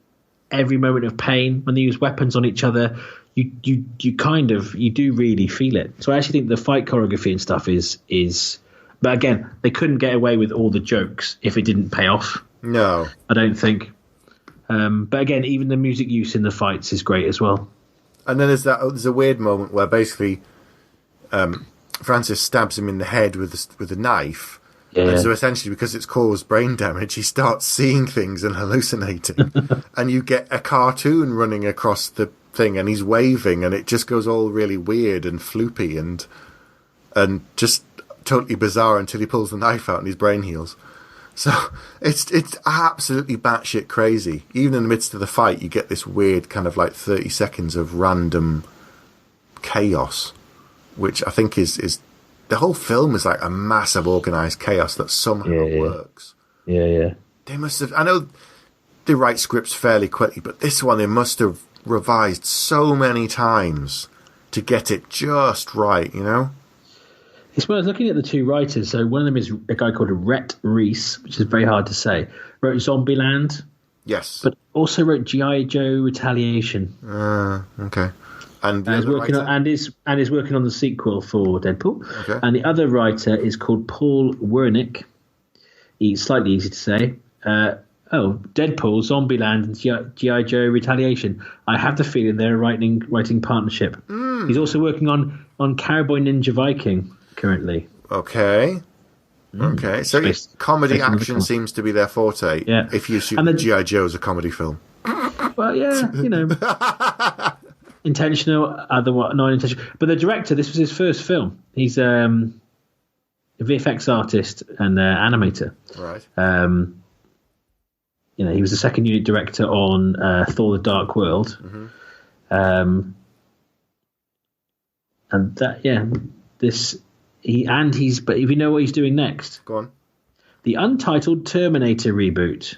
Speaker 3: every moment of pain. When they use weapons on each other, you do really feel it. So I actually think the fight choreography and stuff is but again, they couldn't get away with all the jokes if it didn't pay off.
Speaker 2: No,
Speaker 3: I don't think. But again, even the music use in the fights is great as well.
Speaker 2: And then there's a weird moment where basically Francis stabs him in the head with a knife. Yeah. And so essentially, because it's caused brain damage, he starts seeing things and hallucinating. And you get a cartoon running across the thing, and he's waving, and it just goes all really weird and floopy and just totally bizarre until he pulls the knife out and his brain heals. So it's absolutely batshit crazy. Even in the midst of the fight, you get this weird kind of like 30 seconds of random chaos, which I think is the whole film is like a massive organised chaos that somehow works.
Speaker 3: Yeah.
Speaker 2: They must have. I know they write scripts fairly quickly, but this one they must have revised so many times to get it just right.
Speaker 3: It's when I was looking at the two writers. So one of them is a guy called Rhett Reese, which is very hard to say. Wrote Zombieland.
Speaker 2: Yes.
Speaker 3: But also wrote G.I. Joe Retaliation.
Speaker 2: Okay. And
Speaker 3: is working on the sequel for Deadpool.
Speaker 2: Okay.
Speaker 3: And the other writer is called Paul Wernick. He's slightly easy to say. Deadpool, Zombieland, and G.I. Joe Retaliation. I have the feeling they're a writing partnership. He's also working on Cowboy Ninja Viking currently.
Speaker 2: Okay. So comedy action seems to be their forte.
Speaker 3: Yeah.
Speaker 2: If you assume that G.I. Joe is a comedy film.
Speaker 3: Well, yeah, intentional, otherwise non-intentional. But the director, this was his first film. He's a VFX artist and animator.
Speaker 2: Right.
Speaker 3: He was the second unit director on Thor: The Dark World. Mm-hmm. And that, but if you know what he's doing next,
Speaker 2: go on.
Speaker 3: The untitled Terminator reboot.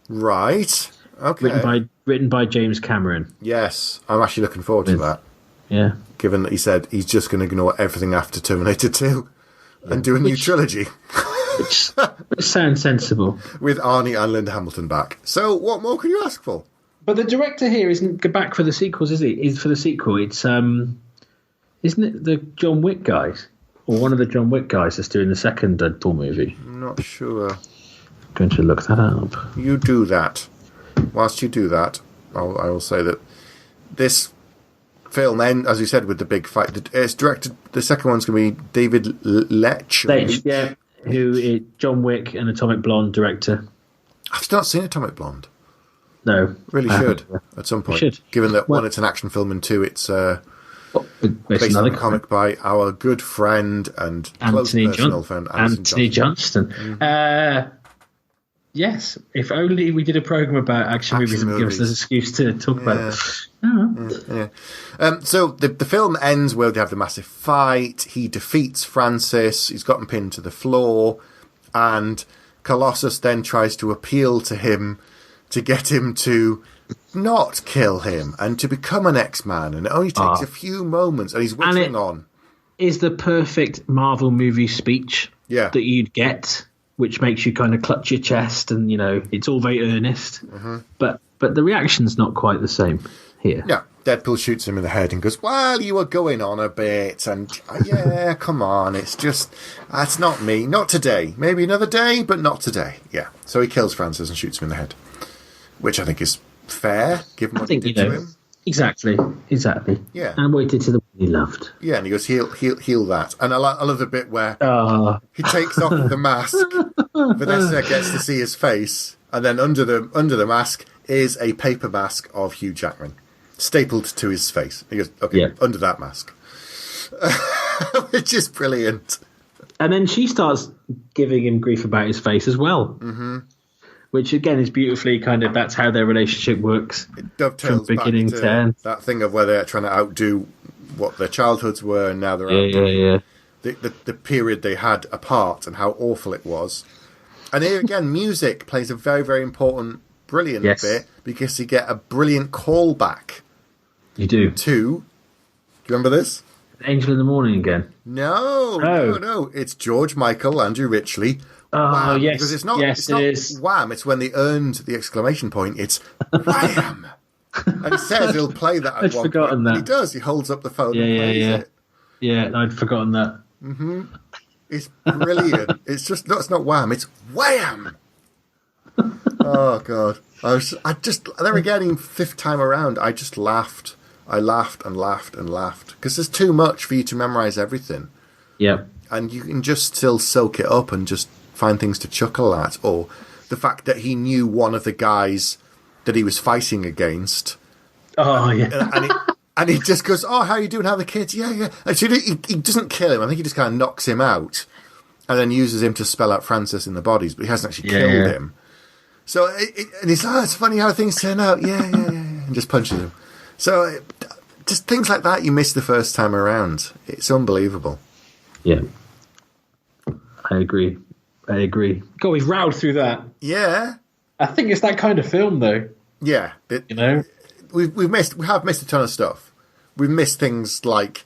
Speaker 2: Right. Okay.
Speaker 3: Written by James Cameron.
Speaker 2: Yes, I'm actually looking forward to that.
Speaker 3: Yeah.
Speaker 2: Given that he said he's just going to ignore everything after Terminator 2 and do a new trilogy.
Speaker 3: Which sounds sensible.
Speaker 2: With Arnie and Linda Hamilton back. So what more can you ask for?
Speaker 3: But the director here isn't back for the sequels, is he? Is for the sequel? It's isn't it the John Wick guys or one of the John Wick guys that's doing the second Deadpool movie?
Speaker 2: I'm not sure.
Speaker 3: I'm going to look that up.
Speaker 2: You do that. Whilst you do that, I will say that this film ends, as you said, with the big fight. It's directed. The second one's going to be David Leitch.
Speaker 3: Yeah, who is John Wick and Atomic Blonde director.
Speaker 2: I've still not seen Atomic Blonde.
Speaker 3: No,
Speaker 2: really should at some point.
Speaker 3: Should.
Speaker 2: Given that one, it's an action film, and two, it's based on a comic by our good friend and close personal friend
Speaker 3: Anthony Johnston.
Speaker 2: Mm-hmm.
Speaker 3: Yes, if only we did a program about action movies and give us an excuse to talk about it. Oh.
Speaker 2: Yeah. So the film ends where they have the massive fight. He defeats Francis. He's gotten pinned to the floor, and Colossus then tries to appeal to him to get him to not kill him and to become an X-Man. And it only takes a few moments, and he's whittling on.
Speaker 3: Is the perfect Marvel movie speech that you'd get, which makes you kind of clutch your chest, and it's all very earnest. Mm-hmm. But the reaction's not quite the same here.
Speaker 2: Yeah, Deadpool shoots him in the head and goes, "Well, you were going on a bit, and yeah, come on, that's not me, not today. Maybe another day, but not today." Yeah, so he kills Francis and shoots him in the head, which I think is fair, given what he did to him.
Speaker 3: Exactly. Yeah, and what he did to the one he loved.
Speaker 2: Yeah, and he goes, heal that. And I love the bit where he takes off the mask. Vanessa gets to see his face, and then under the mask is a paper mask of Hugh Jackman stapled to his face. He goes, "Okay, under that mask," which is brilliant.
Speaker 3: And then she starts giving him grief about his face as well. Mm-hmm. Which again is beautifully that's how their relationship works. It
Speaker 2: dovetails
Speaker 3: from beginning
Speaker 2: back to
Speaker 3: end.
Speaker 2: That thing of where they're trying to outdo what their childhoods were, and now they're outdoing the period they had apart and how awful it was. And here again, music plays a very, very important, brilliant bit, because you get a brilliant callback.
Speaker 3: You do.
Speaker 2: Do you remember this?
Speaker 3: Angel in the Morning again.
Speaker 2: No. It's George Michael, Andrew Ridgeley.
Speaker 3: Oh,
Speaker 2: Wham,
Speaker 3: yes.
Speaker 2: Because it's not,
Speaker 3: it is.
Speaker 2: Wham, it's when they earned the exclamation point. It's Wham! And he says he'll play that at
Speaker 3: I'd
Speaker 2: one
Speaker 3: forgotten
Speaker 2: point.
Speaker 3: that.
Speaker 2: He does. He holds up the phone and plays it.
Speaker 3: Yeah, I'd forgotten that.
Speaker 2: Mm-hmm. It's brilliant. It's not Wham, it's Wham! Oh, God. Then again, fifth time around, I just laughed. I laughed and laughed and laughed. Because there's too much for you to memorize everything.
Speaker 3: Yeah.
Speaker 2: And you can just still soak it up and just find things to chuckle at. Or the fact that he knew one of the guys that he was fighting against.
Speaker 3: Oh, yeah.
Speaker 2: And he just goes, "Oh, how you doing? How are the kids?" Yeah. And so he doesn't kill him. I think he just kind of knocks him out and then uses him to spell out Francis in the bodies, but he hasn't actually killed him. So, and he's like, "Oh, it's funny how things turn out." Yeah. And just punches him. So, just things like that you miss the first time around. It's unbelievable.
Speaker 3: Yeah. I agree. God, we've rowed through that.
Speaker 2: Yeah.
Speaker 3: I think it's that kind of film, though.
Speaker 2: Yeah. We have missed a ton of stuff. We've missed things like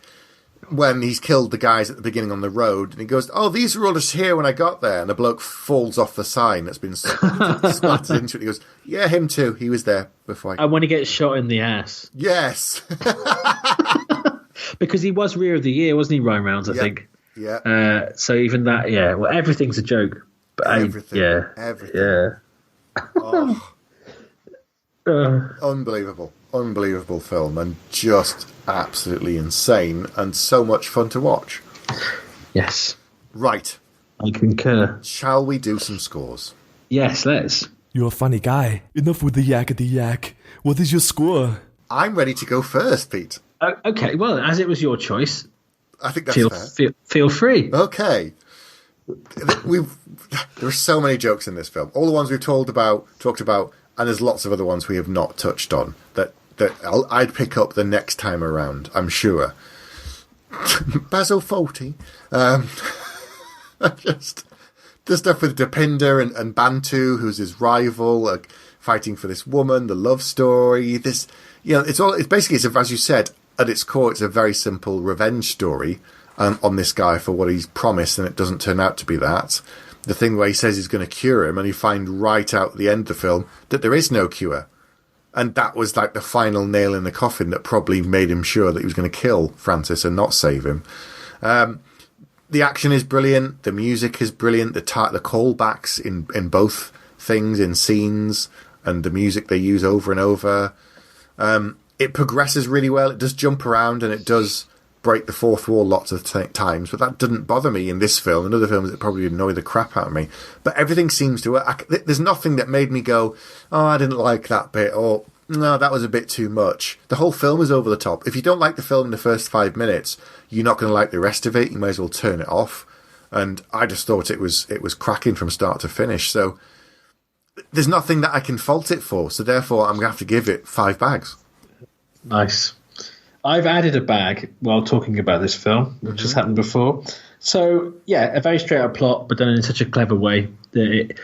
Speaker 2: when he's killed the guys at the beginning on the road, and he goes, "Oh, these were all just here when I got there," and the bloke falls off the sign that's been splattered into it. He goes, "Yeah, him too. He was there before."
Speaker 3: And when he gets shot in the ass.
Speaker 2: Yes.
Speaker 3: Because he was Rear of the Year, wasn't he, Ryan Reynolds, I think?
Speaker 2: Yeah.
Speaker 3: So even that, well, everything's a joke. But
Speaker 2: everything. Everything.
Speaker 3: Yeah.
Speaker 2: Oh. Unbelievable film, and just absolutely insane, and so much fun to watch.
Speaker 3: Yes.
Speaker 2: Right.
Speaker 3: I concur.
Speaker 2: Shall we do some scores?
Speaker 3: Yes, let's.
Speaker 1: You're a funny guy. Enough with the yakety yak. What is your score?
Speaker 2: I'm ready to go first, Pete.
Speaker 3: Okay, well, as it was your choice,
Speaker 2: I think that's fair.
Speaker 3: Feel free.
Speaker 2: Okay. There are so many jokes in this film. All the ones we've talked about, and there's lots of other ones we have not touched on that I'd pick up the next time around, I'm sure. Basil Fawlty. Just the stuff with Dopinder and Bantu, who's his rival, fighting for this woman, the love story. This, it's basically, as you said, at its core, it's a very simple revenge story on this guy for what he's promised, and it doesn't turn out to be that. The thing where he says he's going to cure him, and you find right out at the end of the film that there is no cure. And that was like the final nail in the coffin that probably made him sure that he was going to kill Francis and not save him. The action is brilliant. The music is brilliant. The callbacks in both things, in scenes, and the music they use over and over. It progresses really well. It does jump around and it does break the fourth wall lots of times, but that didn't bother me in this film. In other films, it probably annoy the crap out of me. But everything seems to work. There's nothing that made me go, oh, I didn't like that bit, or no, that was a bit too much. The whole film is over the top. If you don't like the film in the first 5 minutes, you're not going to like the rest of it. You may as well turn it off. And I just thought it was cracking from start to finish. So there's nothing that I can fault it for. So therefore, I'm going to have to give it 5 bags.
Speaker 3: Nice. I've added a bag while talking about this film, which has happened before. So, yeah, a very straight-up plot, but done in such a clever way that it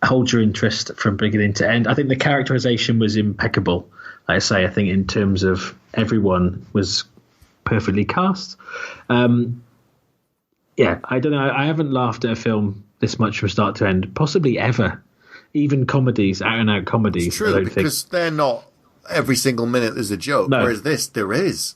Speaker 3: holds your interest from beginning to end. I think the characterization was impeccable. Like I say, I think in terms of everyone was perfectly cast. Yeah, I don't know. I haven't laughed at a film this much from start to end, possibly ever. Even comedies, out-and-out comedies.
Speaker 2: It's true, because they're not every single minute there's a joke, whereas this, there is.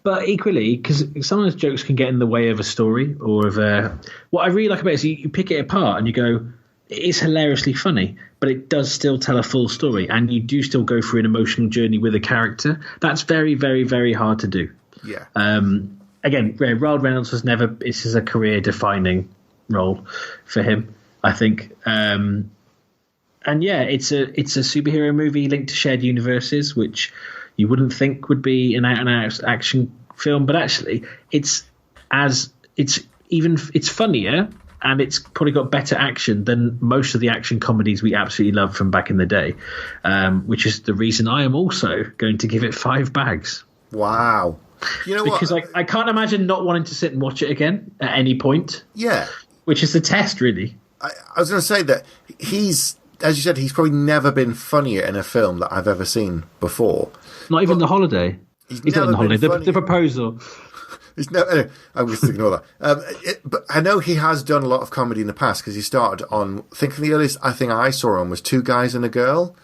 Speaker 3: But equally, because some of those jokes can get in the way of a story or of a... What I really like about it is you pick it apart and you go, it is hilariously funny, but it does still tell a full story, and you do still go through an emotional journey with a character. That's very, very, very hard to do.
Speaker 2: Yeah.
Speaker 3: Again, Ryan Reynolds was never... This is a career-defining role for him, I think. And yeah, it's a superhero movie linked to shared universes, which you wouldn't think would be an out-and-out action film, but actually, it's funnier, and it's probably got better action than most of the action comedies we absolutely loved from back in the day, which is the reason I am also going to give it 5 bags.
Speaker 2: Wow. You know
Speaker 3: because
Speaker 2: what?
Speaker 3: I can't imagine not wanting to sit and watch it again at any point.
Speaker 2: Yeah.
Speaker 3: Which is the test, really.
Speaker 2: I was going to say that he's... As you said, he's probably never been funnier in a film that I've ever seen before.
Speaker 3: Not even The Holiday. He's not in The Holiday. The Proposal.
Speaker 2: He's never. Anyway, I'm just ignore that. But I know he has done a lot of comedy in the past because he started on. I think the earliest I saw him was Two Guys and a Girl.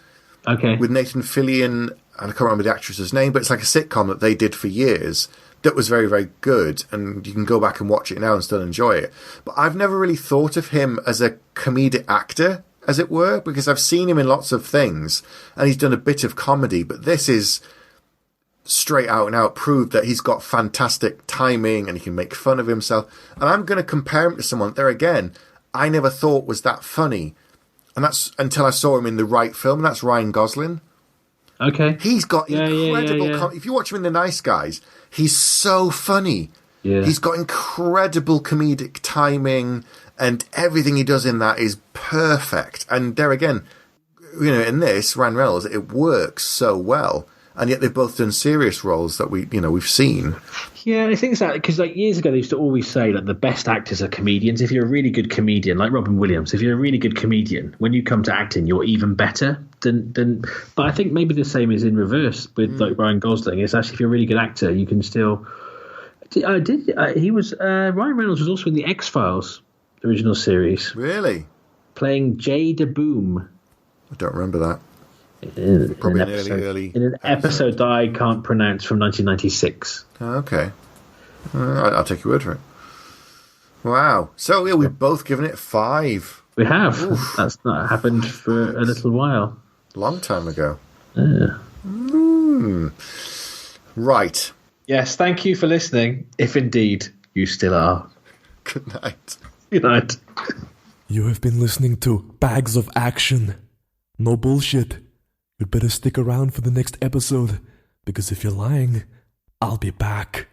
Speaker 3: Okay.
Speaker 2: With Nathan Fillion, and I can't remember the actress's name, but it's like a sitcom that they did for years. That was very, very good, and you can go back and watch it now and still enjoy it. But I've never really thought of him as a comedic actor, as it were, because I've seen him in lots of things and he's done a bit of comedy, but this is straight out and out proved that he's got fantastic timing and he can make fun of himself. And I'm going to compare him to someone there again I never thought was that funny, and that's until I saw him in the right film, and that's Ryan Gosling.
Speaker 3: Okay.
Speaker 2: He's got incredible if you watch him in The Nice Guys, he's so funny.
Speaker 3: Yeah.
Speaker 2: He's got incredible comedic timing, and everything he does in that is perfect. And there again, in this, Ryan Reynolds, it works so well. And yet they've both done serious roles that we've seen. Yeah,
Speaker 3: I think it's that because years ago they used to always say that the best actors are comedians. If you're a really good comedian, like Robin Williams, if you're a really good comedian, when you come to acting, you're even better than. But I think maybe the same is in reverse with like Ryan Gosling. It's actually if you're a really good actor, you can still. Ryan Reynolds was also in the X-Files original series.
Speaker 2: Really?
Speaker 3: Playing Jay DeBoom.
Speaker 2: I don't remember that.
Speaker 3: Probably in an episode that I can't pronounce from 1996.
Speaker 2: Okay. I'll take your word for it. Wow. So, yeah, we've both given it 5.
Speaker 3: We have. Oof. That's not happened for a little while.
Speaker 2: Long time ago.
Speaker 3: Yeah.
Speaker 2: Right.
Speaker 3: Yes, thank you for listening, if indeed you still are.
Speaker 2: Good night.
Speaker 3: Good night.
Speaker 1: You have been listening to Bags of Action. No bullshit. You'd better stick around for the next episode, because if you're lying, I'll be back.